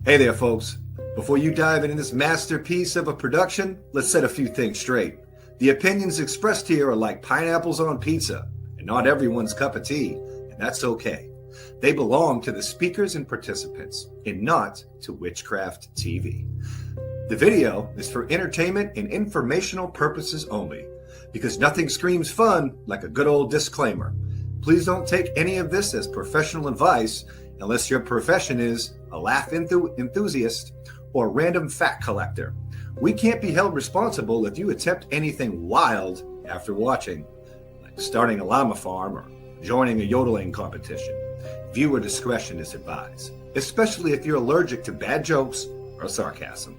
Hey there, folks. Before you dive into this masterpiece of a production, let's set a few things straight. The opinions expressed here are like pineapples on pizza, and not everyone's cup of tea, and that's okay. They belong to the speakers and participants, and not to Witchcraft TV. The video is for entertainment and informational purposes only, because nothing screams fun like a good old disclaimer. Please don't take any of this as professional advice unless your profession is a laugh enthusiast or random fact collector. We can't be held responsible if you attempt anything wild after watching, like starting a llama farm or joining a yodeling competition. Viewer discretion is advised, especially if you're allergic to bad jokes or sarcasm.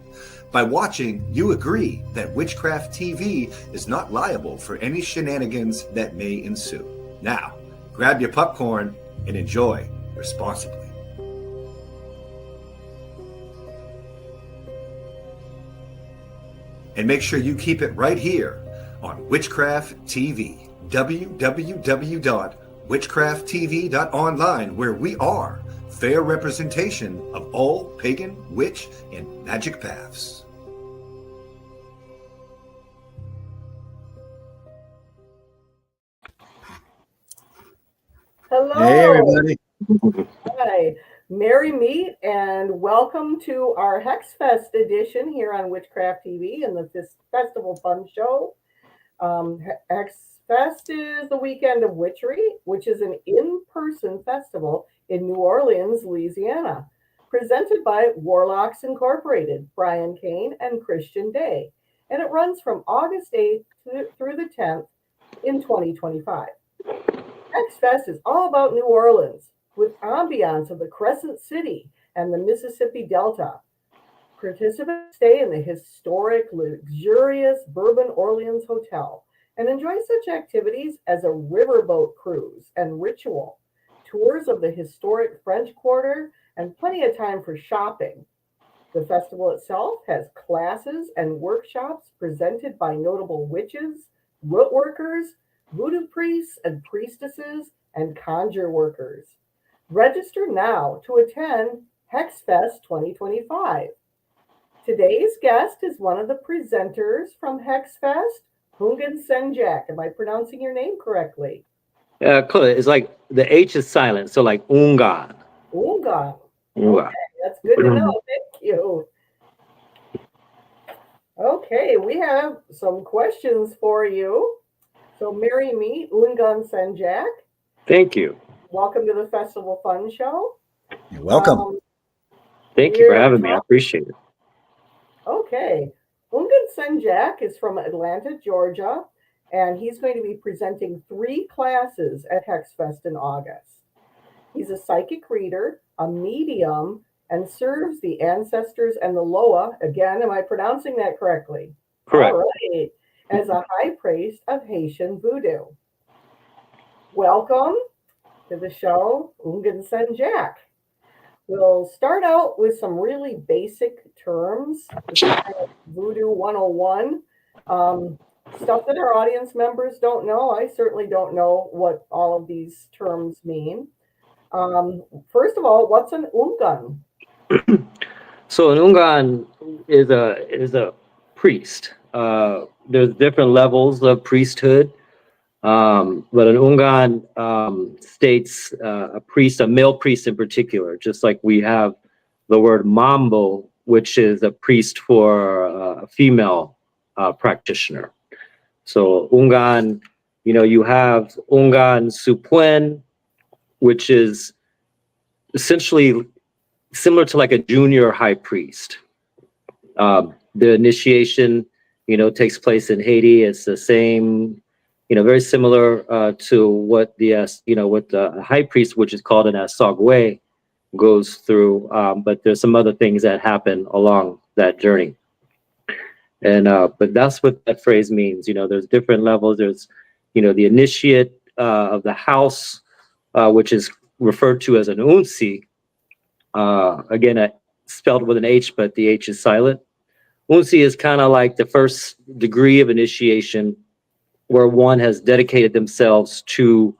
By watching, you agree that Witchcraft TV is not liable for any shenanigans that may ensue. Now, grab your popcorn and enjoy responsibly. And make sure you keep it right here on Witchcraft TV, www.witchcrafttv.online, where we are fair representation of all pagan, witch, and magic paths. Hello. Hey, everybody. Hi. Merry meet and welcome to our Hex Fest edition here on Witchcraft TV and the Festival Fun Show. Hex Fest is the weekend of witchery, which is an in-person festival in New Orleans, Louisiana, presented by Warlocks Incorporated, Brian Kane and Christian Day, and it runs from August 8th through the 10th in 2025. Hex Fest is all about New Orleans, with ambiance of the Crescent City and the Mississippi Delta. Participants stay in the historic, luxurious Bourbon Orleans Hotel and enjoy such activities as a riverboat cruise and ritual, tours of the historic French Quarter, and plenty of time for shopping. The festival itself has classes and workshops presented by notable witches, root workers, voodoo priests and priestesses, and conjure workers. Register now to attend Hex Fest 2025. Today's guest is one of the presenters from Hex Fest, Houngan Sen Jak. Am I pronouncing your name correctly? It's like the H is silent, so like Houngan. Houngan. Okay, that's good to know. Thank you. Okay, we have some questions for you. So, marry me, Houngan Sen Jak. Thank you. Welcome to the Festival Fun Show. You're welcome. Thank you for having me. I appreciate it. Okay. Houngan Sen Jak is from Atlanta, Georgia, and he's going to be presenting 3 classes at Hex Fest in August. He's a psychic reader, a medium, and serves the ancestors and the Loa. Again, am I pronouncing that correctly? Correct. All right. As a high priest of Haitian Vodou. Welcome to the show, Houngan Sen Jak. We'll start out with some really basic terms, Voodoo 101, stuff that our audience members don't know. I certainly don't know what all of these terms mean. First of all, what's an Houngan? So an Houngan is a priest. There's different levels of priesthood, but an Houngan states a priest, a male priest in particular, just like we have the word mambo, which is a priest for a female practitioner. So Houngan, you have Houngan Supuen, which is essentially similar to like a junior high priest. The initiation takes place in Haiti. It's the same, very similar to what the high priest, which is called an Assogwe, goes through. But there's some other things that happen along that journey. And but that's what that phrase means. There's different levels. There's, the initiate of the house, which is referred to as an unsi. Again, spelled with an H, but the H is silent. Unsi is kind of like the first degree of initiation where one has dedicated themselves to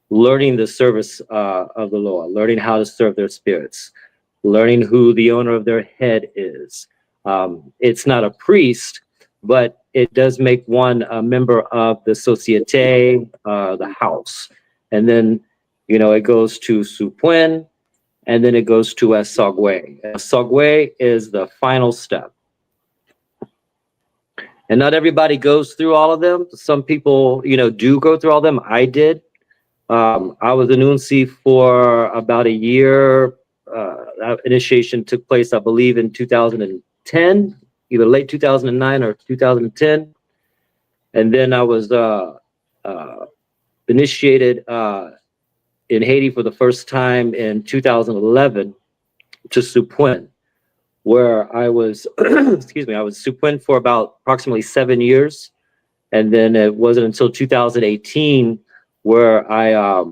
learning the service of the Lord, learning how to serve their spirits, learning who the owner of their head is. It's not a priest, but it does make one a member of the societe, the house. And then, you know, it goes to Supuen, and then it goes to Assogwe. Assogwe is the final step. And not everybody goes through all of them. Some people, you know, do go through all of them. I did. I was a nunci for about a year. That initiation took place, I believe, in 2010, either late 2009 or 2010. And then I was initiated in Haiti for the first time in 2011 to Supuen, where I was, excuse me, I was Supuen for about approximately 7 years. And then it wasn't until 2018 where I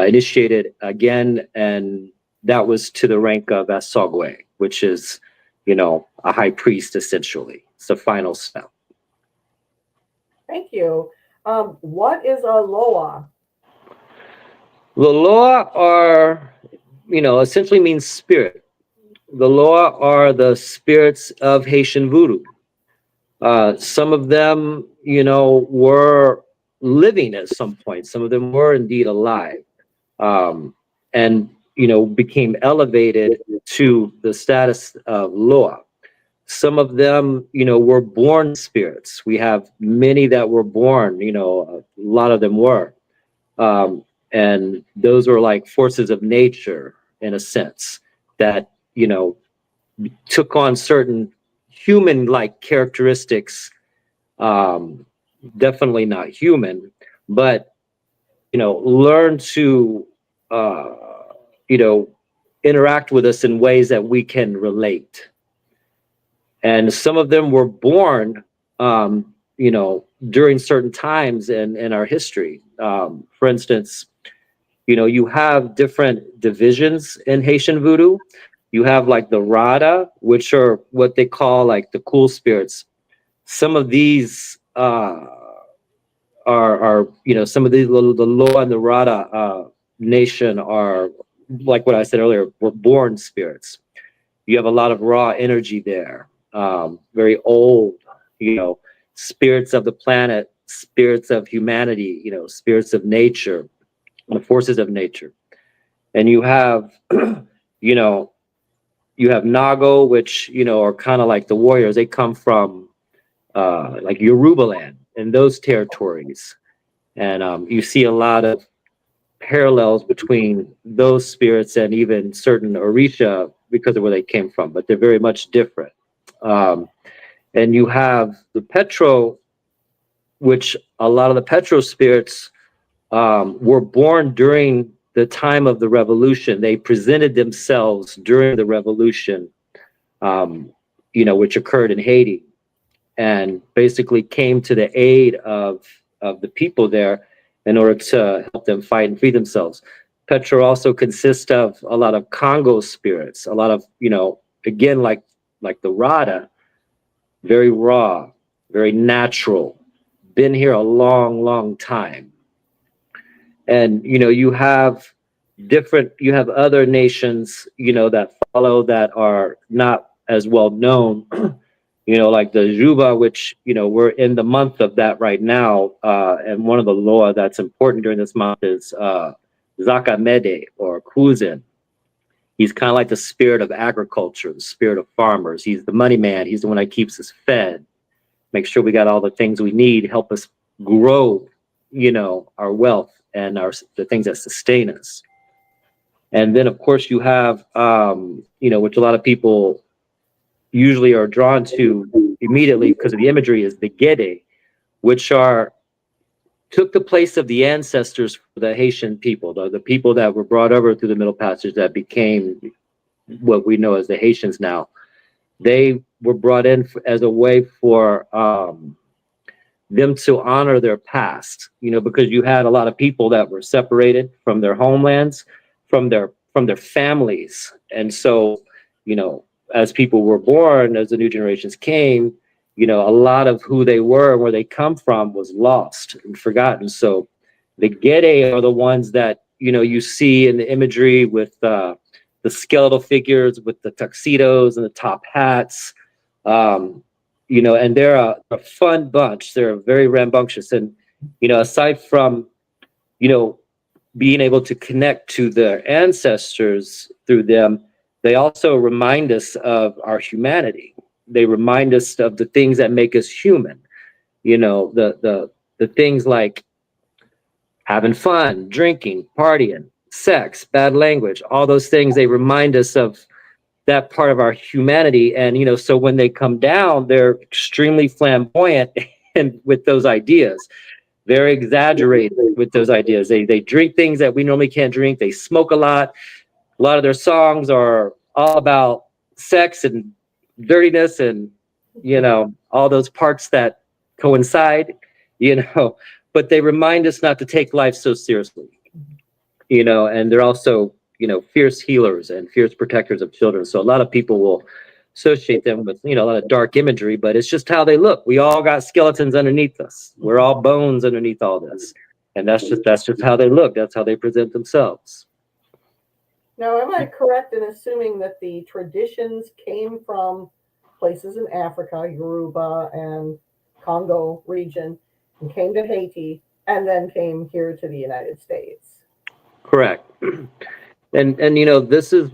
initiated again, and that was to the rank of Assogwe, which is, you know, a high priest essentially. It's the final step. Thank you. What is a loa? The loa are, you know, essentially means spirit. The loa are the spirits of Haitian Vodou. Some of them, you know, were living at some point. Some of them were indeed alive, and, you know, became elevated to the status of loa. Some of them, you know, were born spirits. We have many that were born, you know, a lot of them were. And those were like forces of nature, in a sense, that, you know, took on certain human-like characteristics. Definitely not human, but, you know, learn to, you know, interact with us in ways that we can relate. And some of them were born, you know, during certain times in our history. For instance, you know, you have different divisions in Haitian Vodou. You have like the Rada, which are what they call like the cool spirits. Some of these are, you know, some of these, the Loa and the Rada nation are, like what I said earlier, were born spirits. You have a lot of raw energy there, very old, you know, spirits of the planet, spirits of humanity, you know, spirits of nature, the forces of nature. And you have, you know, you have Nago, which, you know, are kind of like the warriors. They come from like Yoruba land and those territories. And you see a lot of parallels between those spirits and even certain Orisha because of where they came from, but they're very much different. And you have the Petro, which a lot of the Petro spirits were born during the time of the revolution. They presented themselves during the revolution, you know, which occurred in Haiti, and basically came to the aid of the people there in order to help them fight and free themselves. Petro also consists of a lot of Congo spirits, a lot of, you know, again, like the Rada, very raw, very natural, been here a long, long time. And, you know, you have other nations, you know, that follow that are not as well known, you know, like the Juba, which, you know, we're in the month of that right now. And one of the Loa that's important during this month is Zaka Mede or Kuzin. He's kind of like the spirit of agriculture, the spirit of farmers. He's the money man. He's the one that keeps us fed, make sure we got all the things we need, help us grow, you know, our wealth and the things that sustain us. And then, of course, you have, you know, which a lot of people usually are drawn to immediately because of the imagery, is the Gede, which took the place of the ancestors for the Haitian people, the people that were brought over through the Middle Passage that became what we know as the Haitians now. They were brought in as a way for them to honor their past, you know, because you had a lot of people that were separated from their homelands, from their families. And so, you know, as people were born, as the new generations came, you know, a lot of who they were and where they come from was lost and forgotten. So the Gede are the ones that, you know, you see in the imagery with the the skeletal figures with the tuxedos and the top hats. You know, and they're a fun bunch. They're very rambunctious. And, you know, aside from, you know, being able to connect to their ancestors through them, they also remind us of our humanity. They remind us of the things that make us human. You know, the things like having fun, drinking, partying, sex, bad language, all those things. They remind us of that part of our humanity. And, you know, so when they come down, they're extremely flamboyant and with those ideas, very exaggerated with those ideas. They drink things that we normally can't drink. They smoke a lot. A lot of their songs are all about sex and dirtiness and, you know, all those parts that coincide, you know, but they remind us not to take life so seriously, you know, and they're also, you know, fierce healers and fierce protectors of children. So a lot of people will associate them with, you know, a lot of dark imagery, but it's just how they look. We all got skeletons underneath us. We're all bones underneath all this. And that's just how they look. That's how they present themselves. Now, am I correct in assuming that the traditions came from places in Africa, Yoruba and Congo region, and came to Haiti, and then came here to the United States? Correct. And you know, this is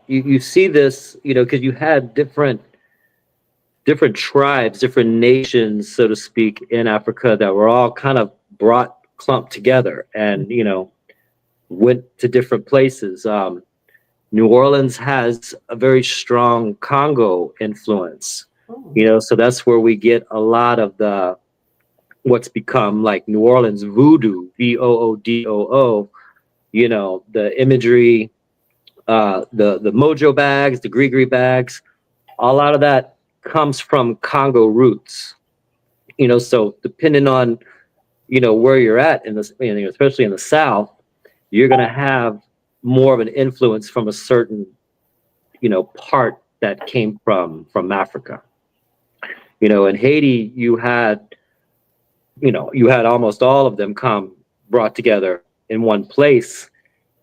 you see this, you know, because you had different tribes, different nations, so to speak, in Africa that were all kind of clumped together, and you know, went to different places. New Orleans has a very strong Congo influence, you know, so that's where we get a lot of the what's become like New Orleans voodoo, Voodoo. You know, the imagery, the mojo bags, the gree bags, a lot of that comes from Congo roots. You know, so depending on, you know, where you're at in this, you know, especially in the South, you're going to have more of an influence from a certain, you know, part that came from Africa. You know, in Haiti, you had almost all of them brought together in one place,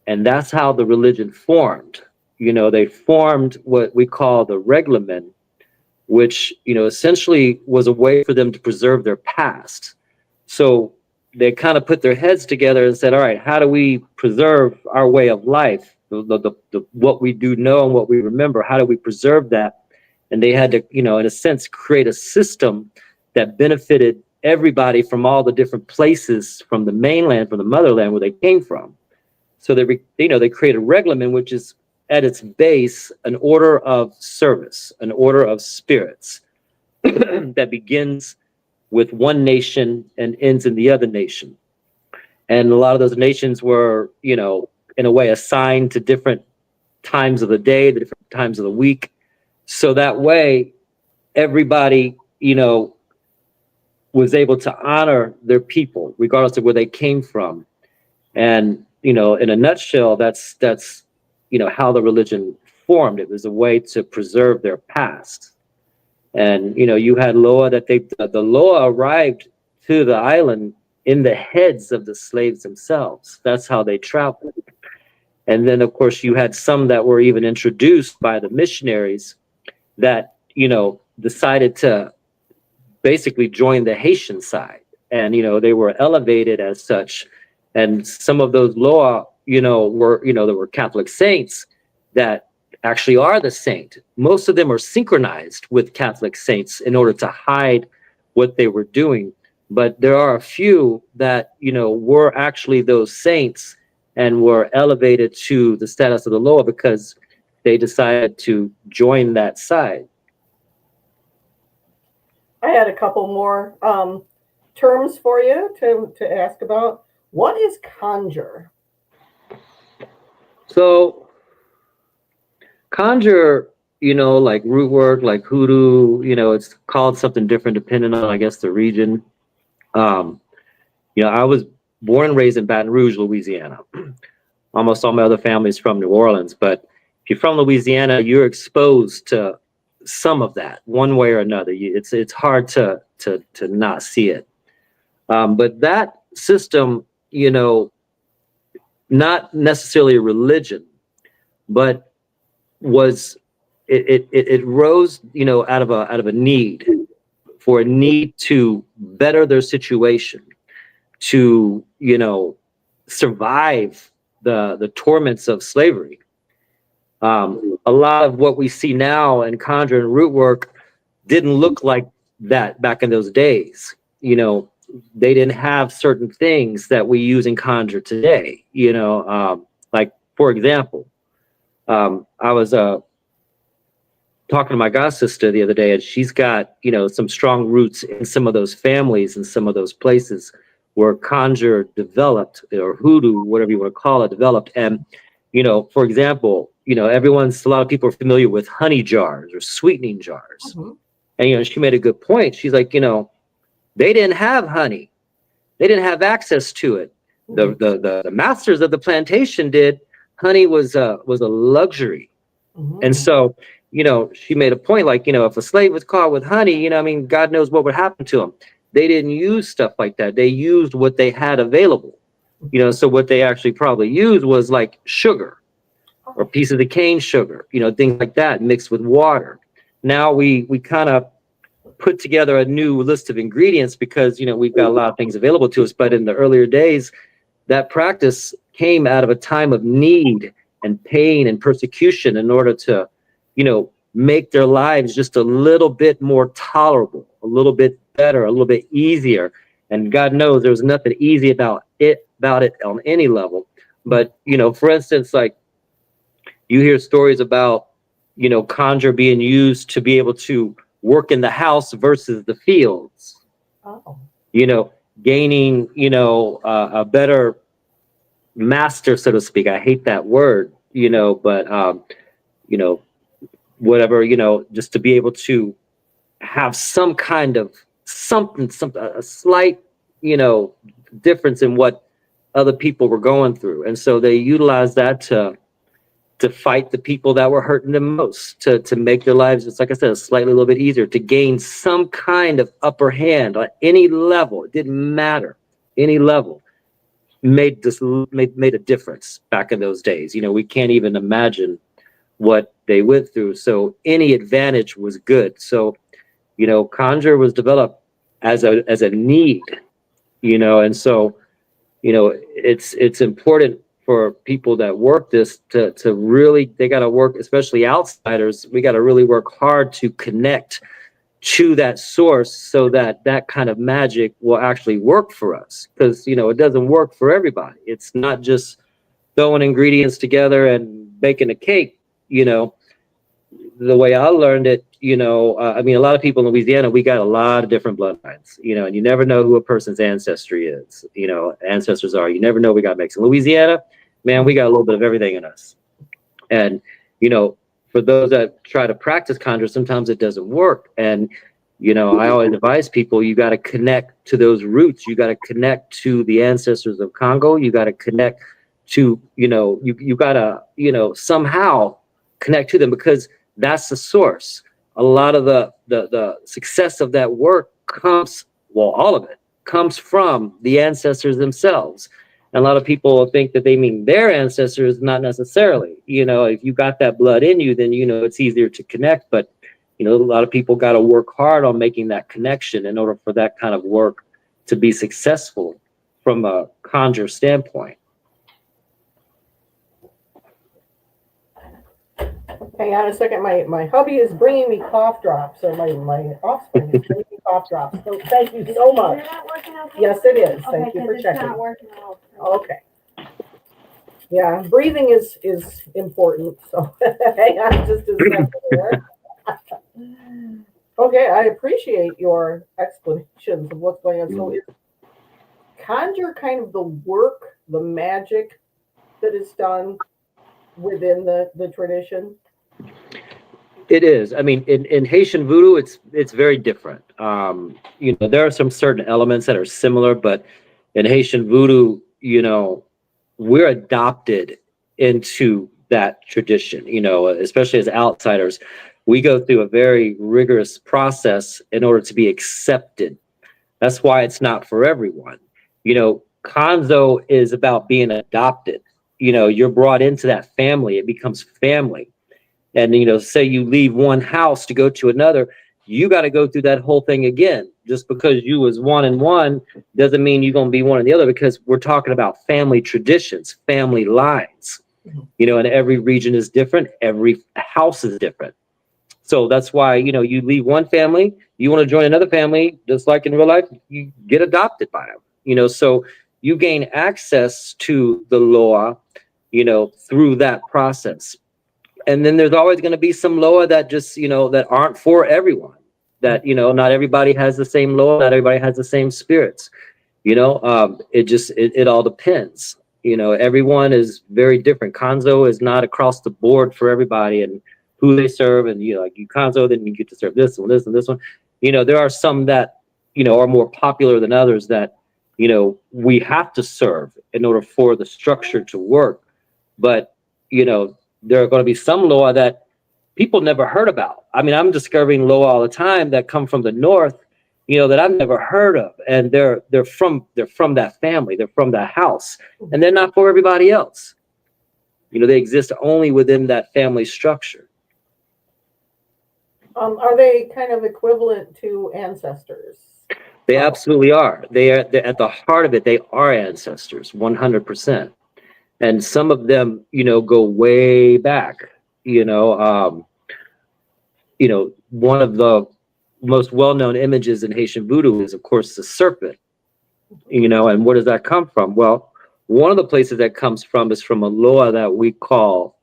and that's how the religion formed. You know, they formed what we call the reglement, which, you know, essentially was a way for them to preserve their past. So they kind of put their heads together and said, all right, how do we preserve our way of life, what we do know and what we remember, how do we preserve that? And they had to, you know, in a sense, create a system that benefited everybody from all the different places, from the mainland, from the motherland where they came from. So they create a reglement, which is at its base an order of service, an order of spirits that begins with one nation and ends in the other nation. And a lot of those nations were, you know, in a way assigned to different times of the day, the different times of the week. So that way, everybody, you know, was able to honor their people, regardless of where they came from. And, you know, in a nutshell, that's, you know, how the religion formed. It was a way to preserve their past. And, you know, you had Loa the Loa arrived to the island in the heads of the slaves themselves. That's how they traveled. And then, of course, you had some that were even introduced by the missionaries that, you know, decided to basically join the Haitian side. And, you know, they were elevated as such. And some of those Loa, there were Catholic saints that actually are the saint. Most of them are synchronized with Catholic saints in order to hide what they were doing. But there are a few that, you know, were actually those saints and were elevated to the status of the Loa because they decided to join that side. I had a couple more terms for you to ask about. What is conjure? So conjure, you know, like root work, like hoodoo, you know, it's called something different depending on, I guess, the region. You know, I was born and raised in Baton Rouge, Louisiana. Almost all my other family is from New Orleans, but if you're from Louisiana, you're exposed to some of that one way or another. It's hard to not see it. But that system, you know, not necessarily a religion, but it rose, you know, out of a need, for a need to better their situation, to, you know, survive the torments of slavery. A lot of what we see now in conjure and root work didn't look like that back in those days. You know, they didn't have certain things that we use in conjure today. You know, like for example, I was talking to my god sister the other day, and she's got, you know, some strong roots in some of those families and some of those places where conjure developed, or hoodoo, whatever you want to call it, developed. And, you know, for example, you know, a lot of people are familiar with honey jars or sweetening jars. Mhm. And, you know, she made a good point. She's like, you know, they didn't have honey. They didn't have access to it. The masters of the plantation did. Honey was a luxury. Mhm. And so, you know, she made a point, like, you know, if a slave was caught with honey, you know, I mean, God knows what would happen to him. They didn't use stuff like that. They used what they had available. You know, so what they actually probably used was like sugar or pieces of cane sugar, you know, things like that mixed with water. Now we kind of put together a new list of ingredients because, you know, we've got a lot of things available to us. But in the earlier days, that practice came out of a time of need and pain and persecution in order to, you know, make their lives just a little bit more tolerable, a little bit better, a little bit easier. And God knows there was nothing easy about it on any level. But, you know, for instance, like you hear stories about, you know, conjure being used to be able to work in the house versus the fields. Oh. You know, gaining, you know, a better master, so to speak. I hate that word, you know, but, you know, whatever, you know, just to be able to have some kind of a slight, you know, difference in what other people were going through. And so they utilized that to fight the people that were hurting them most, to make their lives, just like I said, slightly a little bit easier, to gain some kind of upper hand on any level. It didn't matter, any level made a difference back in those days. You know, we can't even imagine what they went through. So any advantage was good. So, you know, conjure was developed as a need, you know, and so, you know, it's important for people that work this to really, they got to work, especially outsiders. We got to really work hard to connect to that source so that that kind of magic will actually work for us. Because, you know, it doesn't work for everybody. It's not just throwing ingredients together and baking a cake. You know, the way I learned it, you know, I mean, a lot of people in Louisiana, we got a lot of different bloodlines, you know, and you never know who a person's ancestry is, you know, ancestors are. You never know. We got mixed. In Louisiana, man, we got a little bit of everything in us. And, you know, for those that try to practice conjure, sometimes it doesn't work. And, you know, I always advise people, you got to connect to those roots. You got to connect to the ancestors of Congo. You got to connect to, you know, you got to, you know, somehow connect to them, because that's the source. A lot of the success of that work comes, well, all of it comes from the ancestors themselves. And a lot of people think that they mean their ancestors, not necessarily. You know, if you got that blood in you, then, you know, it's easier to connect. But, you know, a lot of people got to work hard on making that connection in order for that kind of work to be successful from a conjure standpoint. Hang on a second. My hubby is bringing me cough drops, or my offspring is bringing me cough drops. So thank you so much. Is that working okay? Yes, it is. Okay, Thank you for it's checking. not working at all. Okay. Yeah, breathing is important. So hang on just a second here. Okay, I appreciate your explanations of what's going on. So is conjure kind of the work, the magic that is done within the tradition? It is. I mean, in Haitian Vodou, it's very different. You know, there are some certain elements that are similar, but in Haitian Vodou, you know, we're adopted into that tradition. You know, especially as outsiders, we go through a very rigorous process in order to be accepted. That's why it's not for everyone. You know, Kanzo is about being adopted. you're brought into that family. It becomes family. And, say you leave one house to go to another, you got to go through that whole thing again. Just because you was one and one doesn't mean you're going to be one and the other, because we're talking about family traditions, family lines, and every region is different. Every house is different. So that's why, you leave one family, you want to join another family, just like in real life, you get adopted by them, so you gain access to the law, through that process. And then there's always going to be some loa that just, that aren't for everyone, that, not everybody has the same loa, not everybody has the same spirits, it all depends. Everyone is very different. Kanzo is not across the board for everybody and who they serve. And, like you Kanzo, then you get to serve this one, this and this one. There are some that, are more popular than others that, we have to serve in order for the structure to work. But, there are going to be some loa that people never heard about. I mean, I'm discovering loa all the time that come from the north, that I've never heard of, and they're from that family, they're from that house, and they're not for everybody else. They exist only within that family structure. Are they kind of equivalent to ancestors? They absolutely are. They're at the heart of it. They are ancestors, 100%. And some of them, go way back. One of the most well-known images in Haitian Vodou is, of course, the serpent. And where does that come from? Well, one of the places that comes from is from a loa that we call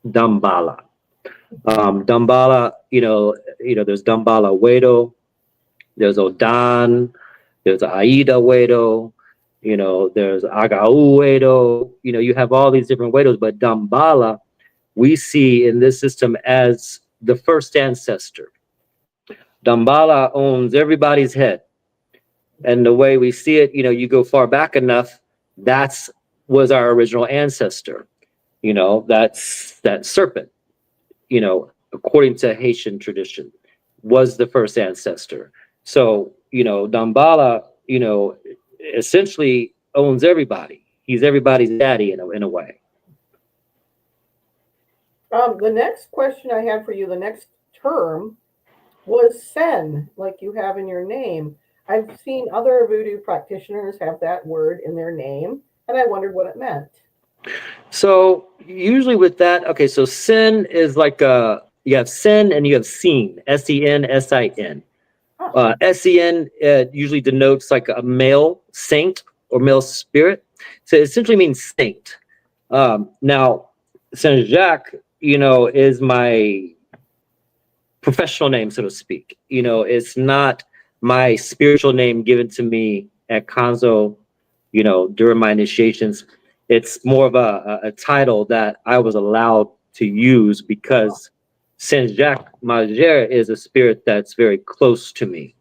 Dambala. Dambala, there's Dambala Wedo, there's Odan, there's Aida Wedo. There's Agau Wedo, you have all these different Wedos, but Dambala, we see in this system as the first ancestor. Dambala owns everybody's head. And the way we see it, you go far back enough, was our original ancestor. That's that serpent, according to Haitian tradition, was the first ancestor. So, Dambala, essentially owns everybody. He's everybody's daddy in a way. The next question I had for you, the next term was Sen, like you have in your name. I've seen other voodoo practitioners have that word in their name, and I wondered what it meant. So usually with that, okay, so Sen is like you have Sen and you have Sin, Sen, Sin. Sen usually denotes like a male saint or male spirit. So it essentially means saint. Now, Sen Jak, is my professional name, so to speak. It's not my spiritual name given to me at Kanzo, during my initiations. It's more of a title that I was allowed to use because Sen Jak Majer is a spirit that's very close to me.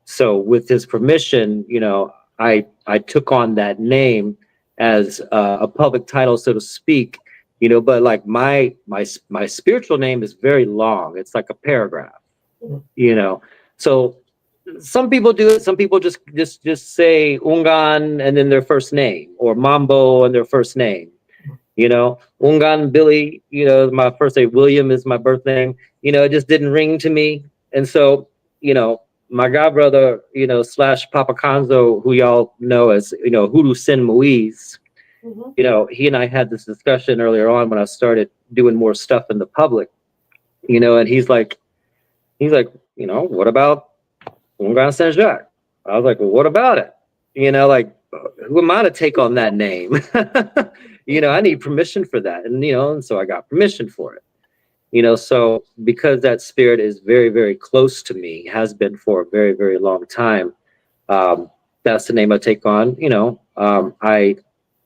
So with his permission, I took on that name as a public title, so to speak, but like my spiritual name is very long. It's like a paragraph, So some people do it. Some people just say Houngan and then their first name, or Mambo and their first name. Houngan Billy, my first name. William is my birth name. It just didn't ring to me. And so, my godbrother, / Papa Kanzo, who y'all know as, Hoodoo Sin Moise, he and I had this discussion earlier on when I started doing more stuff in the public, and he's like, what about Houngan Sen Jak? I was like, well, what about it? Who am I to take on that name? I need permission for that. And so I got permission for it. So because that spirit is very, very close to me, has been for a very, very long time, that's the name I take on. I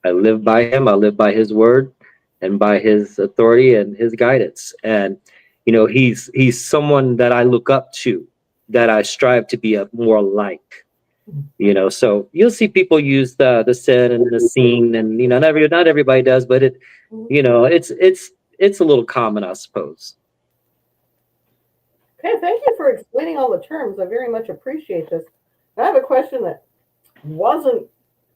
live by him. I live by his word and by his authority and his guidance. And, he's someone that I look up to, that I strive to be more like. So you'll see people use the Sen and the Sin, and not everybody does, but it's a little common, I suppose. Okay, thank you for explaining all the terms. I very much appreciate this. I have a question that wasn't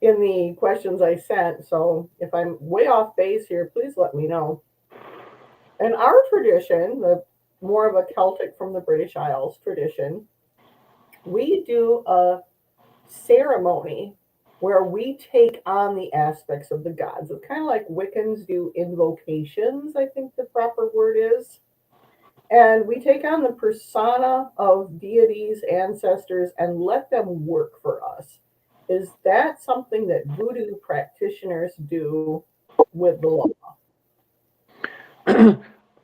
in the questions I sent. So if I'm way off base here, please let me know. In our tradition, the more of a Celtic from the British Isles tradition, we do a ceremony where we take on the aspects of the gods. It's kind of like Wiccans do invocations, I think the proper word is. And we take on the persona of deities, ancestors, and let them work for us. Is that something that voodoo practitioners do with the law?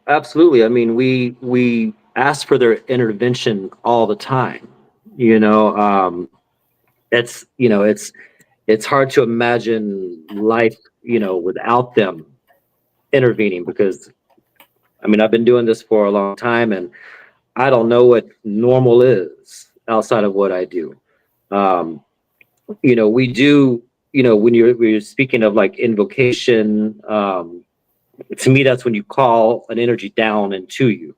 Absolutely. I mean, we ask for their intervention all the time. You know, it's you know it's hard to imagine life, without them intervening, because I mean I've been doing this for a long time, and I don't know what normal is outside of what I do. Um, we do. When you're speaking of like invocation, to me that's when you call an energy down into you.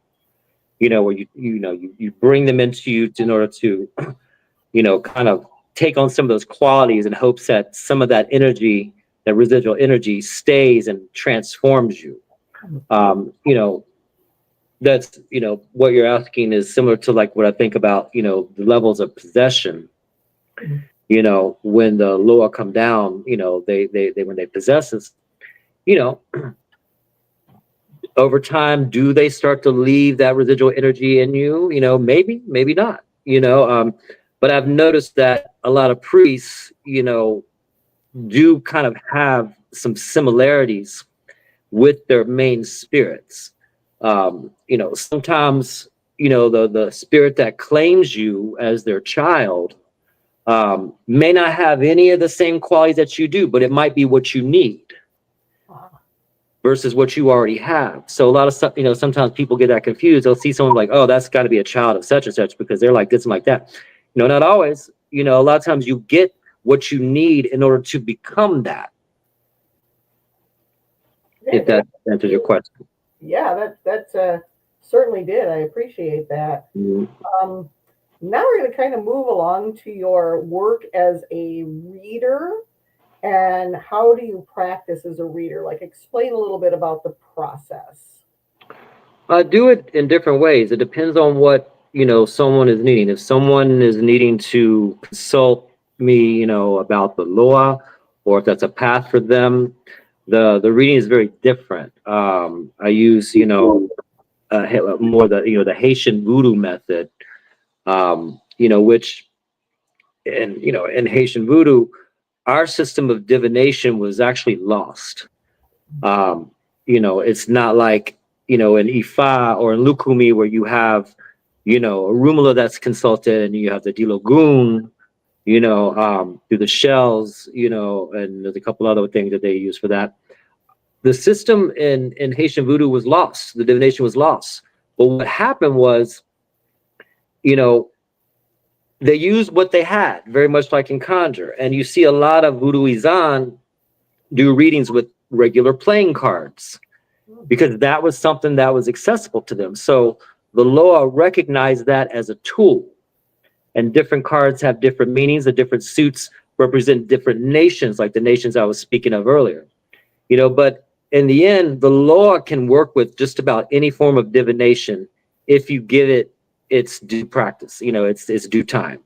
Where you bring them into you in order to kind of take on some of those qualities in hopes that some of that energy, that residual energy, stays and transforms you. That's what you're asking is similar to like what I think about the levels of possession. When the loa come down, they when they possess us, you know over time, do they start to leave that residual energy in you? Maybe not. But I've noticed that a lot of priests, do kind of have some similarities with their main spirits. Sometimes, the spirit that claims you as their child may not have any of the same qualities that you do, but it might be what you need versus what you already have. So a lot of stuff, sometimes people get that confused. They'll see someone like, oh, that's got to be a child of such and such because they're like this and like that. Not always. A lot of times you get what you need in order to become that. Yeah, If that answers your question. Yeah, that certainly did. I appreciate that. Mm-hmm. Now we're going to kind of move along to your work as a reader. And how do you practice as a reader? Like, explain a little bit about the process. I do it in different ways. It depends on what someone is needing. If someone is needing to consult me, about the loa, or if that's a path for them, the reading is very different. I use more the Haitian Vodou method, which in Haitian Vodou, our system of divination was actually lost. It's not like in Ifa or in Lukumi where you have a Rumula that's consulted and you have the Dilogun, through the shells, and there's a couple other things that they use for that. The system in Haitian Vodou was lost. The divination was lost. But what happened was, they used what they had, very much like in Conjure. And you see a lot of Voodooizan do readings with regular playing cards because that was something that was accessible to them. So the Loa recognized that as a tool. And different cards have different meanings. The different suits represent different nations, like the nations I was speaking of earlier. But in the end, the Loa can work with just about any form of divination if you give it its due practice. It's due time.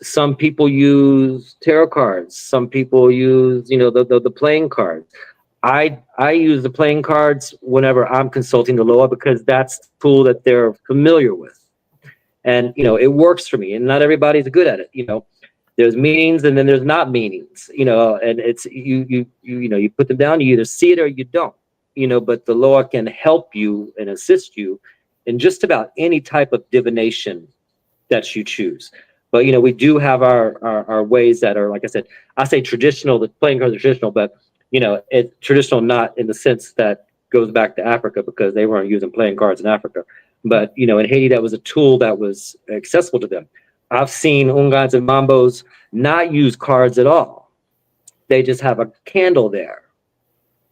Some people use tarot cards. Some people use, the playing cards. I use the playing cards whenever I'm consulting the Loa because that's the tool that they're familiar with. And, it works for me. And not everybody's good at it. There's meanings and then there's not meanings, and it's you put them down, you either see it or you don't, but the Loa can help you and assist you in just about any type of divination that you choose. But we do have our ways that are, like I said, I say traditional. The playing cards are traditional, but it's traditional not in the sense that goes back to Africa because they weren't using playing cards in Africa. But in Haiti, that was a tool that was accessible to them. I've seen Houngans and Mambos not use cards at all. They just have a candle there,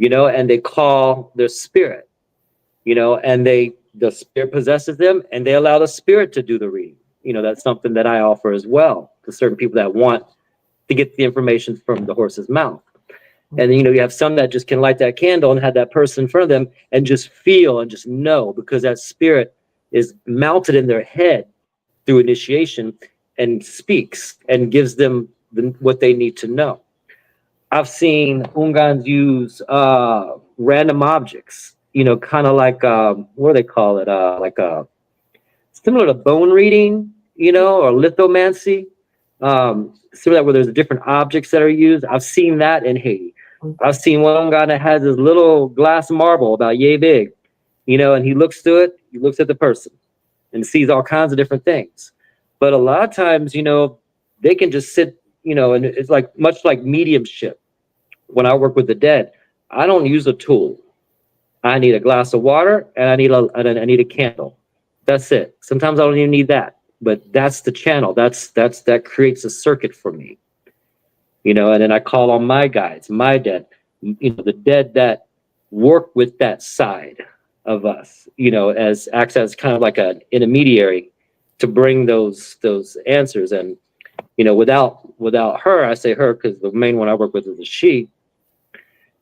and they call their spirit, and the spirit possesses them, and they allow the spirit to do the reading. That's something that I offer as well to certain people that want, to get the information from the horse's mouth. And then, you have some that just can light that candle and have that person in front of them and just feel and just know, because that spirit is mounted in their head through initiation and speaks and gives them what they need to know. I've seen Houngans use random objects, kind of like, what do they call it? Like similar to bone reading, or lithomancy. Similar where there's different objects that are used. I've seen that in Haiti. I've seen one guy that has this little glass marble about yay big, and he looks through it, he looks at the person and sees all kinds of different things. But a lot of times, they can just sit, and it's like much like mediumship. When I work with the dead, I don't use a tool. I need a glass of water and I need a candle. That's it. Sometimes I don't even need that, but that's the channel. That creates a circuit for me. And then I call on my guides, my dead, the dead that work with that side of us, acts as kind of like an intermediary to bring those answers. And, without her, I say her because the main one I work with is a she,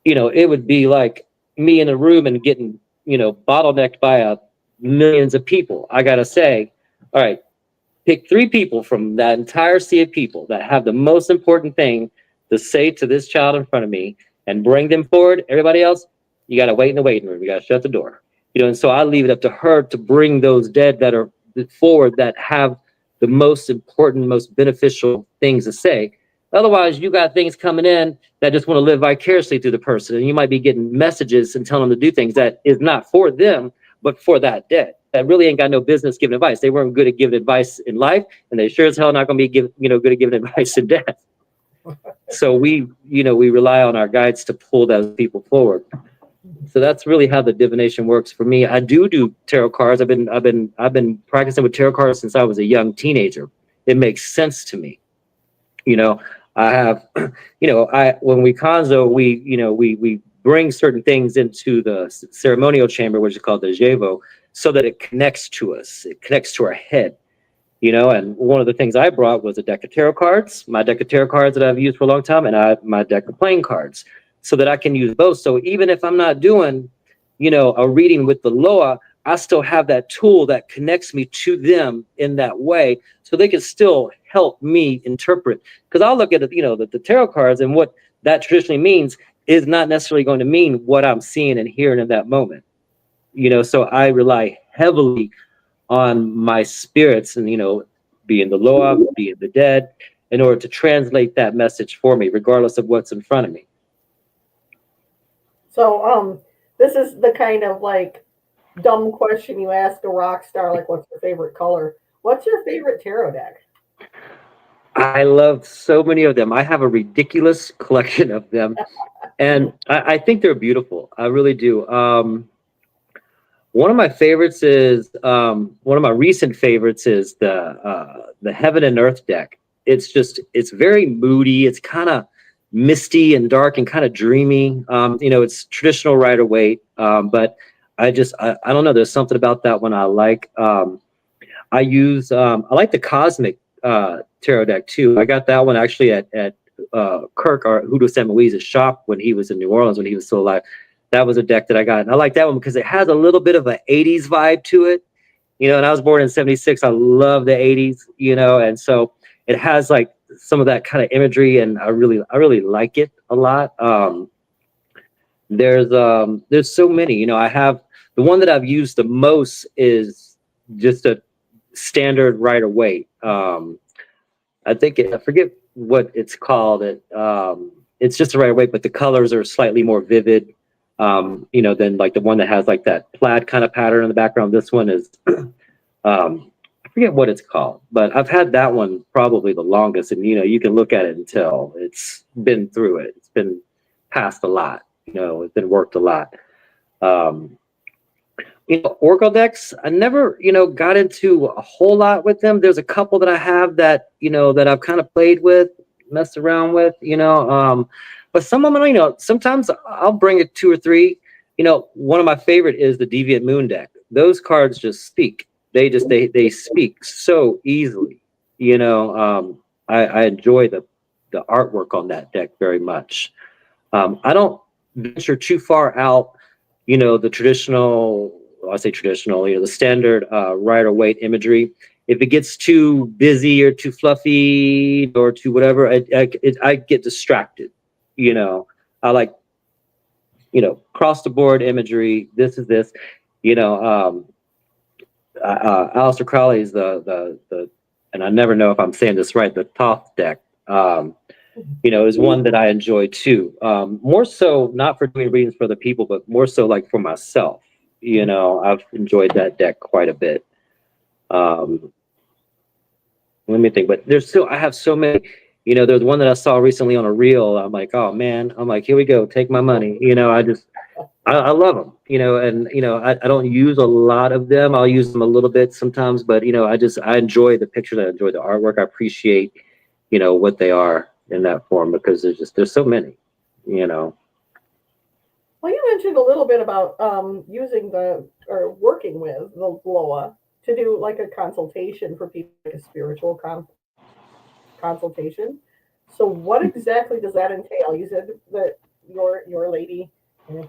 it would be like me in a room and getting, bottlenecked by millions of people. I got to say, all right, pick 3 people from that entire sea of people that have the most important thing to say to this child in front of me and bring them forward. Everybody else, you got to wait in the waiting room. You got to shut the door. And so I leave it up to her to bring those dead that are forward that have the most important, most beneficial things to say. Otherwise, you got things coming in that just want to live vicariously through the person. And you might be getting messages and telling them to do things that is not for them, but for that dead. That really ain't got no business giving advice. They weren't good at giving advice in life, and they sure as hell not going to be good at giving advice in death. So we rely on our guides to pull those people forward. So that's really how the divination works for me. I do tarot cards. I've been practicing with tarot cards since I was a young teenager. It makes sense to me. I have, when we conzo, we bring certain things into the ceremonial chamber, which is called the jevo, so that it connects to us. It connects to our head. And one of the things I brought was a deck of tarot cards, my deck of tarot cards that I've used for a long time, and my deck of playing cards, so that I can use both. So even if I'm not doing, a reading with the Loa, I still have that tool that connects me to them in that way, so they can still help me interpret. Because I'll look at the tarot cards, and what that traditionally means is not necessarily going to mean what I'm seeing and hearing in that moment. So I rely heavily on my spirits and, being the Loa, being the dead, in order to translate that message for me, regardless of what's in front of me. So this is the kind of like dumb question you ask a rock star, like what's your favorite color? What's your favorite tarot deck? I love so many of them. I have a ridiculous collection of them, and I think they're beautiful. I really do. One of my favorites is one of my recent favorites is the Heaven and Earth deck. It's very moody. It's kind of misty and dark and kind of dreamy. It's traditional Rider-Waite, but I don't know. There's something about that one I like. I like the Cosmic tarot deck too. I got that one actually at Kirk, or Hoodoo St. Louise's shop when he was in New Orleans, when he was still alive. That was a deck that I got. And I like that one because it has a little bit of an 80s vibe to it. And I was born in 76. I love the 80s, and so it has like some of that kind of imagery, and I really like it a lot. There's so many, I have the one that I've used the most is just a standard Rider-Waite. I forget what it's called. It's just a Rider-Waite, but the colors are slightly more vivid. Than like the one that has like that plaid kind of pattern in the background. This one is, I forget what it's called, but I've had that one probably the longest. And, you can look at it and tell it's been through it. It's been passed a lot, it's been worked a lot. Oracle decks, I never, got into a whole lot with them. There's a couple that I have that, that I've kind of played with, messed around with, but some of them, sometimes I'll bring it 2 or 3. One of my favorite is the Deviant Moon deck. Those cards just speak. They speak so easily. I enjoy the artwork on that deck very much. I don't venture too far out, the traditional, I say traditional, the standard Rider-Waite imagery. If it gets too busy or too fluffy or too whatever, I get distracted. I like, cross the board imagery. This is this, Aleister Crowley's the and I never know if I'm saying this right, the Thoth deck, is one that I enjoy too. More so not for doing readings for other people, but more so like for myself. I've enjoyed that deck quite a bit. Let me think, but I have so many. There's one that I saw recently on a reel. I'm like, oh man, here we go, take my money. I love them, and I don't use a lot of them. I'll use them a little bit sometimes, but I enjoy the pictures. I enjoy the artwork. I appreciate, what they are in that form, because there's so many, Well, you mentioned a little bit about using working with the Loa to do like a consultation for people, like a spiritual consultation. So what exactly does that entail? You said that your lady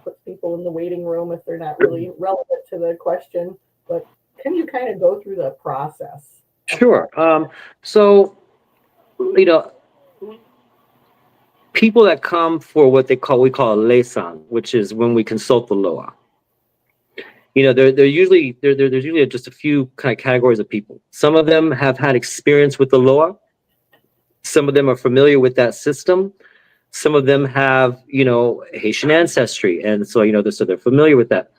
puts people in the waiting room if they're not really relevant to the question, but can you kind of go through the process? Sure. So, people that come for what we call a leisan, which is when we consult the Loa. There's usually just a few kind of categories of people. Some of them have had experience with the Loa. Some of them are familiar with that system. Some of them have, Haitian ancestry. And so, so they're familiar with that.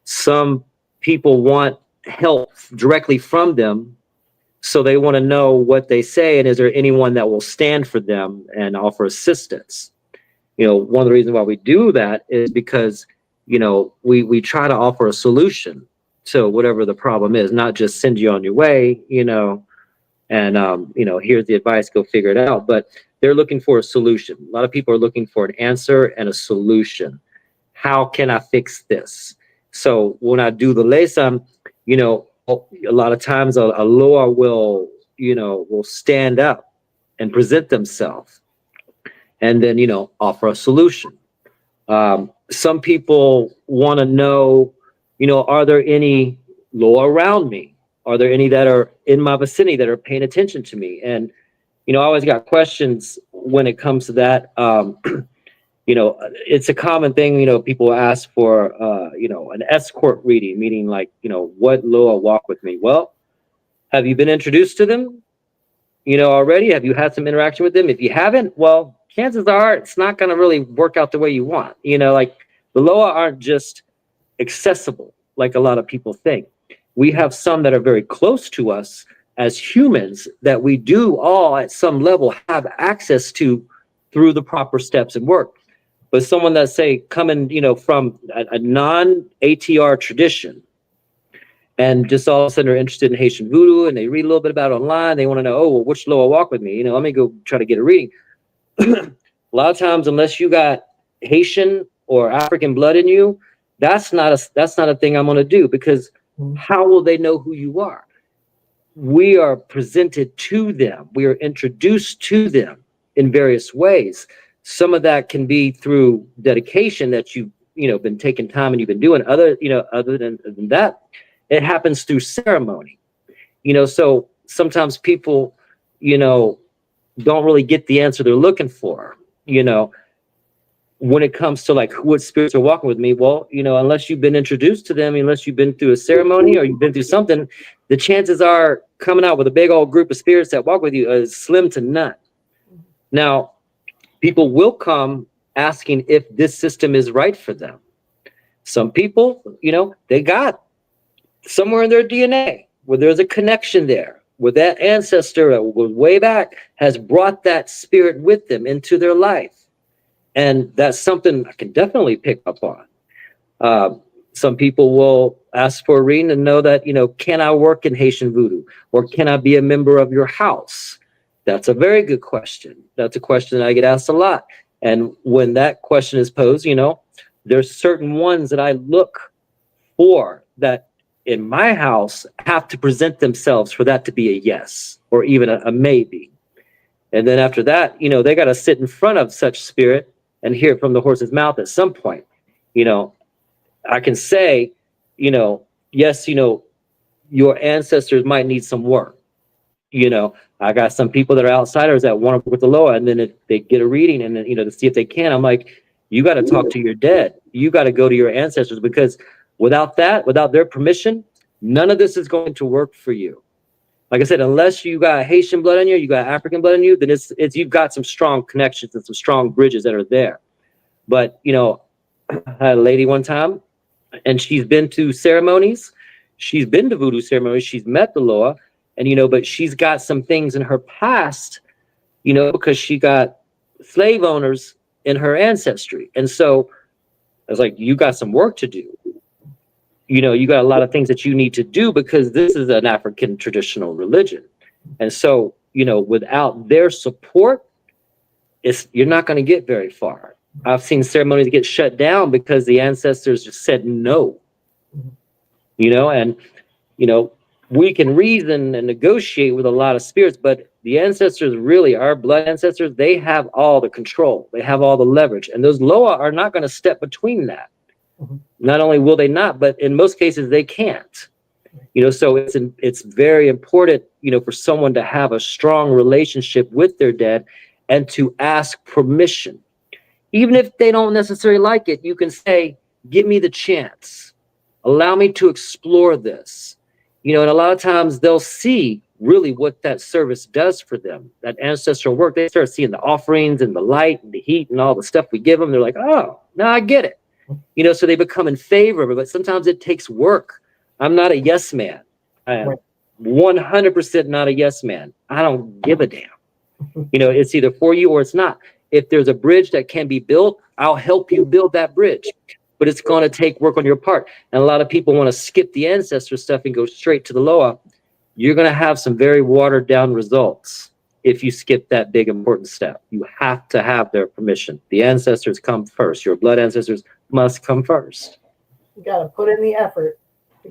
Some people want help directly from them. So they want to know what they say. And is there anyone that will stand for them and offer assistance? One of the reasons why we do that is because, we try to offer a solution to whatever the problem is, not just send you on your way, and, here's the advice, go figure it out. But they're looking for a solution. A lot of people are looking for an answer and a solution. How can I fix this? So when I do the leisan, a lot of times a Loa will stand up and present themselves and then, offer a solution. Some people want to know, are there any Loa around me? Are there any that are in my vicinity that are paying attention to me? And, I always got questions when it comes to that. It's a common thing, people ask for, an escort reading, meaning like, what Loa walk with me? Well, have you been introduced to them, already? Have you had some interaction with them? If you haven't, well, chances are it's not going to really work out the way you want. Like the Loa aren't just accessible like a lot of people think. We have some that are very close to us as humans that we do all at some level have access to through the proper steps and work. But someone that say coming, from a non-ATR tradition and just all of a sudden are interested in Haitian Vodou and they read a little bit about it online, they want to know, oh, well, which Loa walk with me? Let me go try to get a reading. A lot of times, unless you got Haitian or African blood in you, that's not a thing I'm going to do, because how will they know who you are? We are presented to them. We are introduced to them in various ways. Some of that can be through dedication that you've been taking time and you've been doing. Other than that, it happens through ceremony. So sometimes people, don't really get the answer they're looking for. When it comes to like what spirits are walking with me, well, unless you've been introduced to them, unless you've been through a ceremony or you've been through something, the chances are coming out with a big old group of spirits that walk with you is slim to none. Now, people will come asking if this system is right for them. Some people, they got somewhere in their DNA where there's a connection there, where that ancestor that was way back has brought that spirit with them into their life. And that's something I can definitely pick up on. Some people will ask for a reading and know that, can I work in Haitian Vodou, or can I be a member of your house? That's a very good question. That's a question that I get asked a lot. And when that question is posed, there's certain ones that I look for that in my house have to present themselves for that to be a yes, or even a maybe. And then after that, you know, they got to sit in front of such spirit and hear it from the horse's mouth at some point. You know, I can say, you know, yes, you know, your ancestors might need some work. You know, I got some people that are outsiders that want to work with the Loa, and then they get a reading, and then, you know, to see if they can. I'm like, you got to talk to your dead. You got to go to your ancestors, because without that, without their permission, none of this is going to work for you. Like I said, unless you got Haitian blood in you, you got African blood in you, then it's you've got some strong connections and some strong bridges that are there. But, you know, I had a lady one time, and she's been to ceremonies. She's been to voodoo ceremonies. She's met the Loa. And, you know, but she's got some things in her past, you know, because she got slave owners in her ancestry. And so I was like, you got some work to do. You know, you got a lot of things that you need to do, because this is an African traditional religion. And so, you know, without their support, you're not going to get very far. I've seen ceremonies get shut down because the ancestors just said no. You know, and, you know, we can reason and negotiate with a lot of spirits, but the ancestors, really, our blood ancestors, they have all the control. They have all the leverage. And those Loa are not going to step between that. Not only will they not, but in most cases, they can't. You know, so it's very important, you know, for someone to have a strong relationship with their dead and to ask permission. Even if they don't necessarily like it, you can say, give me the chance. Allow me to explore this. You know, and a lot of times they'll see really what that service does for them, that ancestral work. They start seeing the offerings and the light and the heat and all the stuff we give them. They're like, oh, now I get it. You know, so they become in favor of it. But sometimes it takes work. I'm not a yes man. I am 100% not a yes man. I don't give a damn. You know, it's either for you or it's not. If there's a bridge that can be built, I'll help you build that bridge. But it's going to take work on your part. And a lot of people want to skip the ancestor stuff and go straight to the Loa. You're going to have some very watered down results if you skip that big important step. You have to have their permission. The ancestors come first. Your blood ancestors must come first. You got to put in the effort.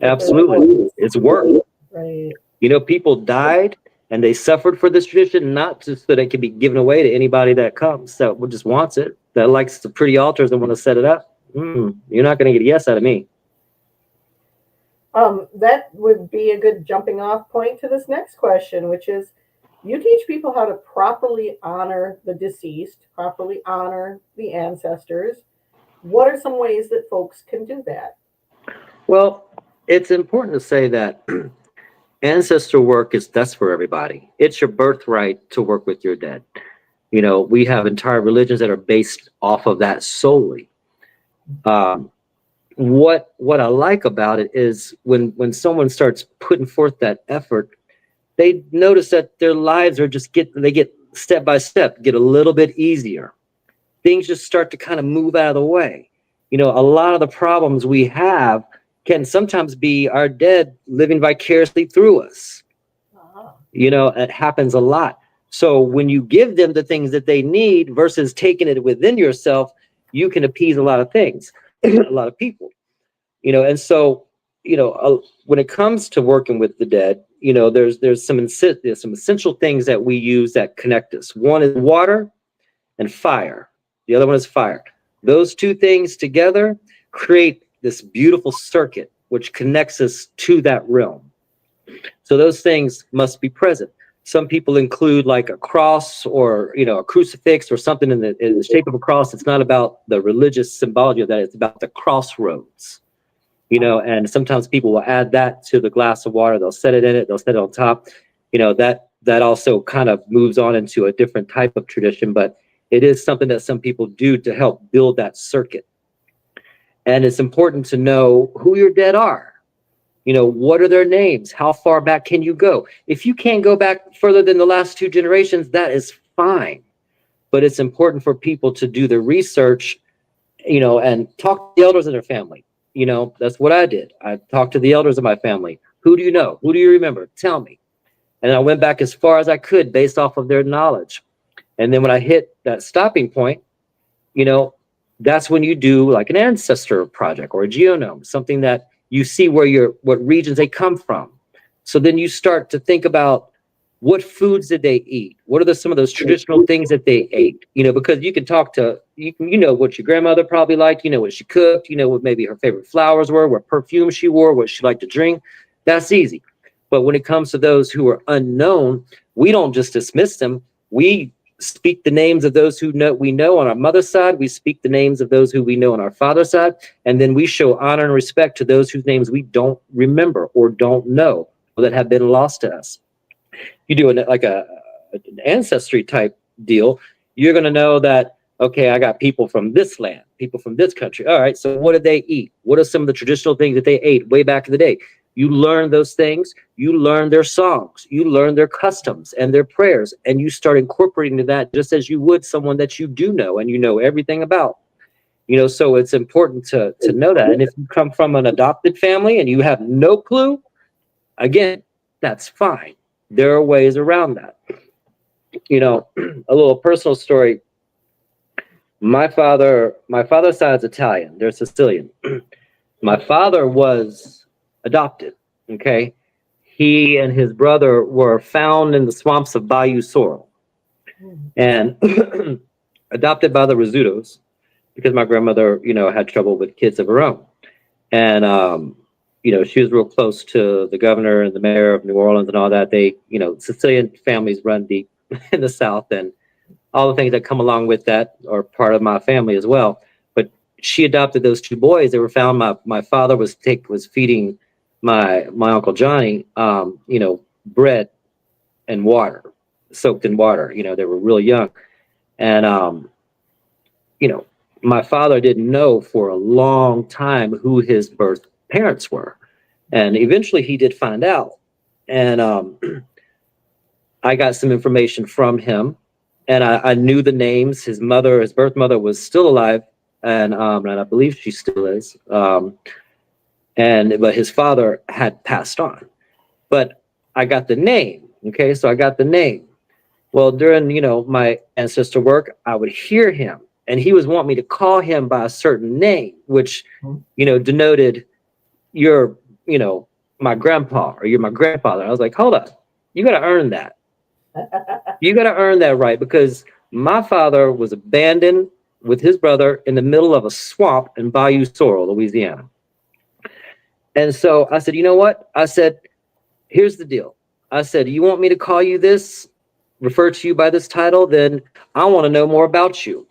Absolutely. It's work. Right. You know, people died and they suffered for this tradition, not just so that it can be given away to anybody that comes, that just wants it, that likes the pretty altars and want to set it up. You're not going to get a yes out of me. That would be a good jumping off point to this next question, which is, you teach people how to properly honor the deceased, properly honor the ancestors. What are some ways that folks can do that? Well, it's important to say that ancestral work that's for everybody. It's your birthright to work with your dead. You know, we have entire religions that are based off of that solely. What I like about it is when someone starts putting forth that effort, they notice that their lives are they get step by step, get a little bit easier. Things just start to kind of move out of the way. You know, a lot of the problems we have can sometimes be our dead living vicariously through us. You know, it happens a lot. So when you give them the things that they need versus taking it within yourself, you can appease a lot of things, a lot of people, you know. And so, you know, when it comes to working with the dead, you know, there's some essential things that we use that connect us. One is water and fire. The other one is fire. Those two things together create this beautiful circuit which connects us to that realm. So those things must be present. Some people include like a cross or, you know, a crucifix or something in the shape of a cross. It's not about the religious symbology of that. It's about the crossroads, you know, and sometimes people will add that to the glass of water. They'll set it in it. They'll set it on top. You know, that also kind of moves on into a different type of tradition, but it is something that some people do to help build that circuit. And it's important to know who your dead are. You know, what are their names? How far back can you go? If you can't go back further than the last 2 generations, that is fine. But it's important for people to do the research, you know, and talk to the elders in their family. You know, that's what I did. I talked to the elders of my family. Who do you know? Who do you remember? Tell me. And I went back as far as I could based off of their knowledge. And then when I hit that stopping point, you know, that's when you do like an ancestor project or a geonome, something that you see what regions they come from. So then you start to think about what foods did they eat? What are some of those traditional things that they ate? You know, because you can talk to, you know what your grandmother probably liked, you know what she cooked, you know what maybe her favorite flowers were, what perfume she wore, what she liked to drink. That's easy. But when it comes to those who are unknown, we don't just dismiss them. We speak the names of those who we know on our mother's side. We speak the names of those who we know on our father's side. And then we show honor and respect to those whose names we don't remember or don't know, or that have been lost to us. You do an ancestry type deal, you're going to know that, okay, I got people from this land, people from this country. All right, so what did they eat? What are some of the traditional things that they ate way back in the day? You learn those things, you learn their songs, you learn their customs and their prayers, and you start incorporating that just as you would someone that you do know and you know everything about. You know, so it's important to know that. And if you come from an adopted family and you have no clue, again, that's fine. There are ways around that. You know, a little personal story. My father's side is Italian. They're Sicilian. My father was adopted. Okay. He and his brother were found in the swamps of Bayou Sorrel and adopted by the Rizzutos because my grandmother, you know, had trouble with kids of her own. And, you know, she was real close to the governor and the mayor of New Orleans and all that. They, you know, Sicilian families run deep in the South, and all the things that come along with that are part of my family as well. But she adopted those two boys. They were found. My father was feeding my Uncle Johnny, you know, bread and water, soaked in water. You know, they were real young. And, you know, my father didn't know for a long time who his birth parents were. And eventually he did find out. And I got some information from him, and I knew the names. His birth mother was still alive, and I believe she still is. But his father had passed on. But I got the name. Okay, so I got the name. Well, during, you know, my ancestor work, I would hear him, and he was wanting me to call him by a certain name, which, you know, denoted you're, you know, my grandpa or you're my grandfather. I was like, hold up, you got to earn that. You got to earn that right, because my father was abandoned with his brother in the middle of a swamp in Bayou Sorrel, Louisiana. And so I said, you know what? I said, here's the deal. I said, you want me to call you this, refer to you by this title? Then I want to know more about you.